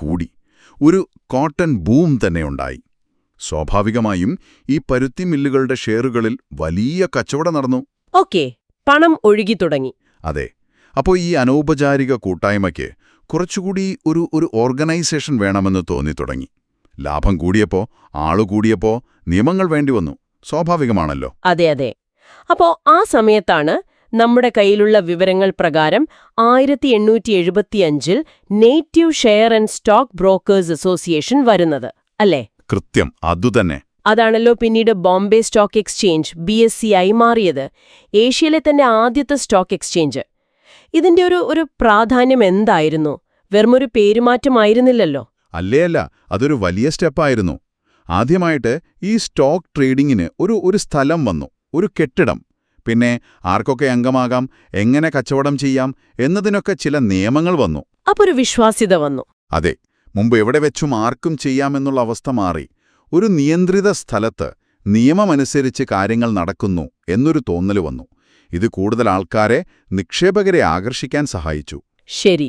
കൂടി. ഒരു cotton boom തന്നെയുണ്ടായി. സ്വാഭാവികമായും ഈ പരുത്തി മില്ലുകളുടെ ഷെയറുകളിൽ വലിയ കച്ചവടം നടന്നു. ഓക്കേ, പണം ഒഴുകി തുടങ്ങി. അതെ. അപ്പോൾ ഈ അനൗപചാരിക കൂട്ടായ്മയ്ക്ക് കുറച്ചുകൂടി ഒരു ഓർഗനൈസേഷൻ വേണമെന്ന് തോന്നിത്തുടങ്ങി. ലാഭം കൂടിയപ്പോ, ആളുകൂടിയപ്പോ നിയമങ്ങൾ വേണ്ടിവന്നു. സ്വാഭാവികമാണല്ലോ. അതെ അതെ. അപ്പോ ആ സമയത്താണ് നമ്മുടെ കയ്യിലുള്ള വിവരങ്ങൾ പ്രകാരം 1875-ൽ native share and stock brokers association വരുന്നത്, അല്ലേ? കൃത്യം, അതുതന്നെ. അതാണല്ലോ പിന്നീട് ബോംബെ സ്റ്റോക്ക് എക്സ്ചേഞ്ച് BSE ആയി മാറിയത്, ഏഷ്യയിലെ തന്നെ ആദ്യത്തെ സ്റ്റോക്ക് എക്സ്ചേഞ്ച്. ഇതിന്റെ ഒരു പ്രാധാന്യം എന്തായിരുന്നു? വെറുമൊരു പേരുമാറ്റമായിരുന്നില്ലല്ലോ. അല്ല, അതൊരു വലിയ സ്റ്റെപ്പായിരുന്നു. ആദ്യമായിട്ട് ഈ സ്റ്റോക്ക് ട്രേഡിങ്ങിന് ഒരു സ്ഥലം വന്നു, ഒരു കെട്ടിടം. പിന്നെ ആർക്കൊക്കെ അംഗമാകാം, എങ്ങനെ കച്ചവടം ചെയ്യാം എന്നതിനൊക്കെ ചില നിയമങ്ങൾ വന്നു. അപ്പൊ ഒരു വിശ്വാസ്യത വന്നു. അതെ. മുമ്പ് എവിടെ വെച്ചും ആർക്കും ചെയ്യാമെന്നുള്ള അവസ്ഥ മാറി. ഒരു നിയന്ത്രിത സ്ഥലത്ത് നിയമമനുസരിച്ച് കാര്യങ്ങൾ നടക്കുന്നു എന്നൊരു തോന്നൽ വന്നു. ഇത് കൂടുതൽ ആൾക്കാരെ, നിക്ഷേപകരെ ആകർഷിക്കാൻ സഹായിച്ചു. ശരി.